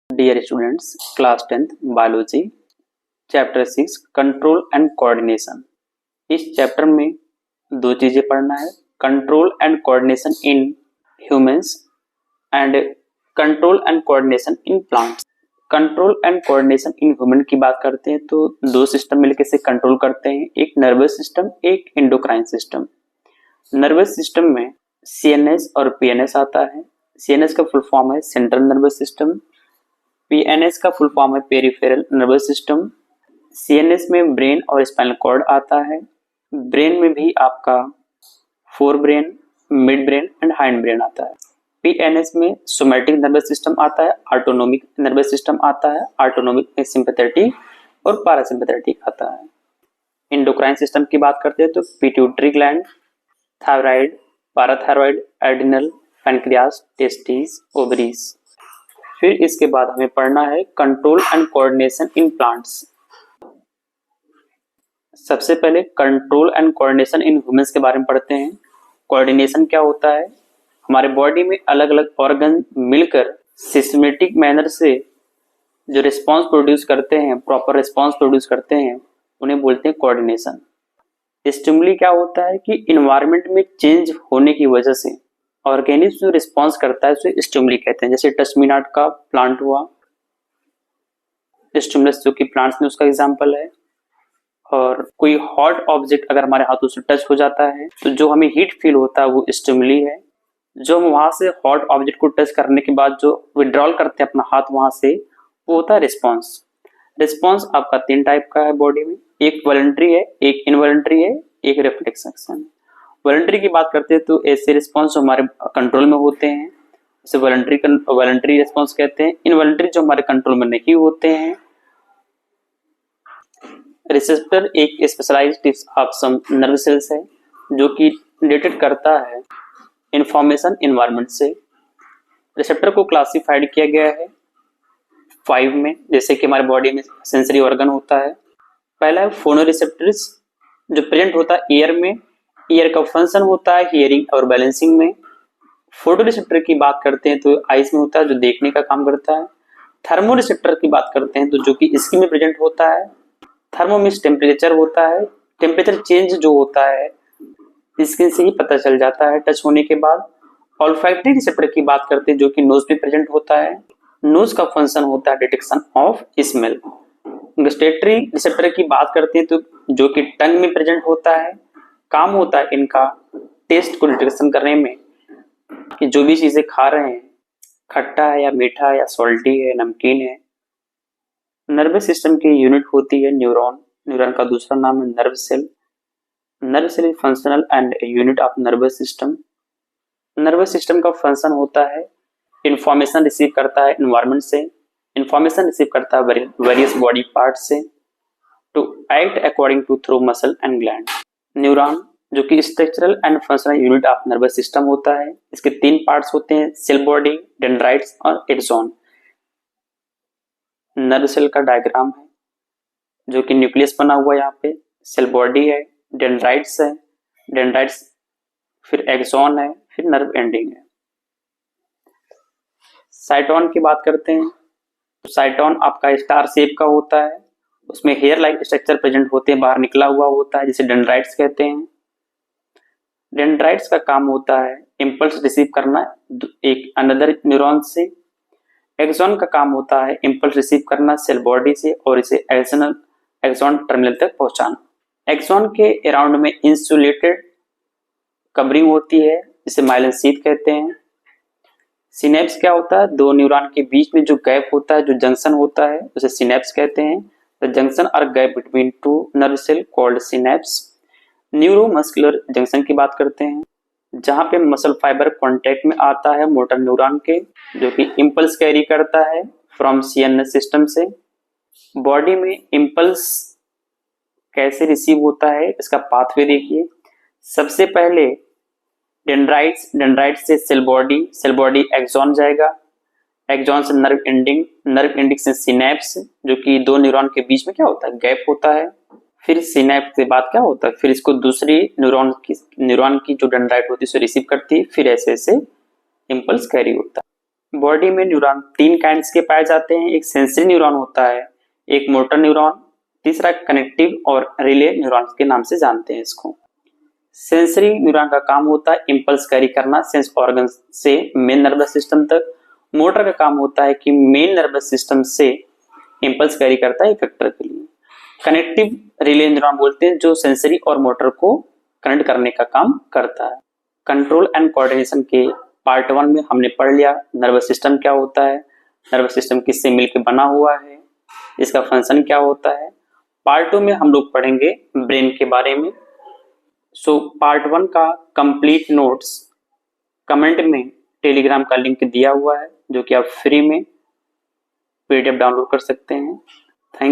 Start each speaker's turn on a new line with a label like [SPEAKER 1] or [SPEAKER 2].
[SPEAKER 1] Dear students, class 10th biology chapter 6 control and coordination. इस chapter में दो चीजें पढ़ना है, control and coordination in humans and control and coordination in plants. Control and coordination in human की बात करते हैं तो दो सिस्टम मिलकर से कंट्रोल करते हैं, एक नर्वस सिस्टम, एक एंडोक्राइन सिस्टम। नर्वस सिस्टम में सीएनएस और पीएनएस आता है। सीएनएस का फुल फॉर्म है सेंट्रल नर्वस सिस्टम, पीएनएस का फुल फॉर्म है पेरिफेरल नर्वस सिस्टम। सीएनएस में ब्रेन और स्पाइनल कॉर्ड आता है। ब्रेन में भी आपका fore brain, mid brain and hind brain आता है। पीएनएस में सोमैटिक नर्वस सिस्टम आता है, ऑटोनोमिक नर्वस सिस्टम आता है। ऑटोनोमिक में सिंपैथेटिक और पैरासिम्पैथेटिक आता है। एंडोक्राइन सिस्टम की बात करते हैं तो pituitary gland, thyroid, parathyroid, adrenal, pancreas, testis, ovaries. फिर इसके बाद हमें पढ़ना है control and coordination in plants. सबसे पहले control and coordination in humans के बारे में पढ़ते हैं। कोऑर्डिनेशन क्या होता है? हमारे बॉडी में अलग अलग ऑर्गन मिलकर सिस्टमेटिक मैनर से जो रिस्पांस प्रोड्यूस करते हैं, प्रॉपर रिस्पांस प्रोड्यूस करते हैं, उन्हें बोलते हैं कोऑर्डिनेशन। स्टिमुली क्या होता है कि इन्वायरमेंट में चेंज होने की वजह से ऑर्गेनिज्म जो रिस्पॉन्स करता है उसे स्टिमुली कहते हैं। जैसे टचमीनाट का प्लांट हुआ, स्टिमुलस जो कि प्लांट्स में उसका एग्जांपल है। और कोई हॉट ऑब्जेक्ट अगर हमारे हाथों से टच हो जाता है तो जो हमें हीट फील होता है वो स्टिमुली है। जो हम वहां से हॉट ऑब्जेक्ट को टच करने के बाद जो विड्रॉल करते हैं अपना हाथ वहां से, वो होता है रिस्पॉन्स। रिस्पॉन्स आपका तीन टाइप का है बॉडी में, एक वॉलंटरी है, एक इनवॉलंटरी है, एक रिफ्लेक्स एक्शन। वॉलंटरी की बात करते हैं तो ऐसे रिस्पॉन्स जो हमारे कंट्रोल में होते हैं उसे वॉलंटरी रिस्पॉन्स कहते हैं। इनवॉलंटरी जो हमारे कंट्रोल में नहीं होते हैं। रिसेप्टर एक specialised of some nerve cells है जो कि डिटेक्ट करता है इंफॉर्मेशन एनवायरनमेंट से। रिसेप्टर को क्लासिफाइड किया गया है 5 में, जैसे कि हमारे बॉडी में सेंसरी ऑर्गन होता है। पहला है फोनोरिसेप्टर्स जो प्रेजेंट होता है ईयर में। ईयर का फंक्शन होता है हियरिंग और बैलेंसिंग में। फोटो रिसेप्टर की बात करते हैं तो आइज में होता है जो देखने का काम करता है। थर्मो रिसेप्टर की बात करते हैं तो जो कि स्किन में प्रेजेंट होता है। थर्मो मीन्स टेम्परेचर होता है, टेम्परेचर चेंज जो होता है स्किन से ही पता चल जाता है टच होने के बाद। ऑल्फैक्टरी रिसेप्टर की बात करते हैं जो कि नोज में प्रेजेंट होता है। नोज का फंक्शन होता है detection of smell. Gustatory receptor की बात करते हैं तो जो कि टंग में प्रेजेंट होता है, काम होता है इनका टेस्ट को डिटेक्शन करने में कि जो भी चीजें खा रहे हैं खट्टा है या मीठा है या सॉल्टी है, नमकीन है। नर्वस सिस्टम की यूनिट होती है न्यूरॉन। न्यूरॉन का दूसरा नाम है nerve cell. Nerve cell is functional and unit of nervous system. Nervous system का फंक्शन होता है इंफॉर्मेशन रिसीव करता है एनवायरनमेंट से, इंफॉर्मेशन रिसीव करता है वेरियस बॉडी पार्ट से to act according to through muscle and gland. Neuron जो कि structural and functional unit of nervous system होता है। इसके 3 पार्ट्स होते हैं, सेल बॉडी, डेंड्राइट्स और एक्सॉन। नर्व सेल का डायग्राम है जो कि न्यूक्लियस बना हुआ है यहाँ पे, सेल बॉडी है, डेंड्राइट्स है, डेंड्राइट्स फिर एक्सॉन है, फिर नर्व एंडिंग है। साइटोन की बात करते हैं तो साइटोन आपका स्टार शेप का होता है, उसमें हेयर लाइक स्ट्रक्चर प्रेजेंट होते हैं, बाहर निकला हुआ होता है, जिसे डेंड्राइट्स कहते हैं। डेंड्राइट्स का काम होता है इंपल्स रिसीव करना एक अनदर न्यूरॉन से। एक्सॉन का काम होता है इंपल्स रिसीव करना सेल बॉडी से और इसे एक्सॉन टर्मिनल तक पहुंचाना। एक्सॉन के अराउंड में इंसुलेटेड कवरिंग होती है जिसे माइलिन शीथ कहते हैं। सिनेप्स क्या होता है? 2 न्यूरॉन के बीच में जो गैप होता है, जो जंक्शन होता है, उसे सिनेप्स कहते हैं। द जंक्शन और gap between 2 nerve cell called synapse. Neuromuscular junction की बात करते हैं जहां पे मसल फाइबर कांटेक्ट में आता है मोटर न्यूरॉन के, जो कि इंपल्स कैरी करता है फ्रॉम सीएनएस सिस्टम से। बॉडी में इंपल्स कैसे रिसीव होता है इसका पाथवे देखिए। सबसे पहले डेंड्राइट्स से सेल बॉडी एक्सॉन जाएगा, एक्सॉन से नर्व एंडिंग से सिनेप्स, जो कि 2 न्यूरॉन के बीच में क्या होता है, गैप होता है। फिर सिनेप्स के बाद क्या होता है, फिर इसको दूसरी न्यूरॉन की जो डेंड्राइट होती है उसे रिसीव करती है, फिर ऐसे इंपल्स कैरी होता है। बॉडी में न्यूरॉन 3 काइंड्स के पाए जाते हैं। एक सेंसरी न्यूरॉन होता है, एक मोटर न्यूरॉन, तीसरा कनेक्टिव और रिले न्यूरॉन के नाम से जानते हैं इसको। सेंसरी न्यूरॉन का काम होता है इंपल्स कैरी करना सेंस ऑर्गन से मेन नर्वस सिस्टम तक। मोटर का काम होता है कि मेन नर्वस सिस्टम से इंपल्स कैरी करता है इफेक्टर के लिए। कनेक्टिव रिले न्यूरॉन बोलते हैं जो सेंसरी और मोटर को कनेक्ट करने का काम करता है। कंट्रोल एंड कोऑर्डिनेशन के पार्ट 1 में हमने पढ़ लिया नर्वस सिस्टम क्या होता है, नर्वस सिस्टम किससे मिलकर बना हुआ है, इसका फंक्शन क्या होता है। पार्ट 2 में हम लोग पढ़ेंगे ब्रेन के बारे में। सो पार्ट 1 का कंप्लीट नोट्स कमेंट में टेलीग्राम का लिंक दिया हुआ है जो कि आप फ्री में पीडीएफ डाउनलोड कर सकते हैं। Thank you.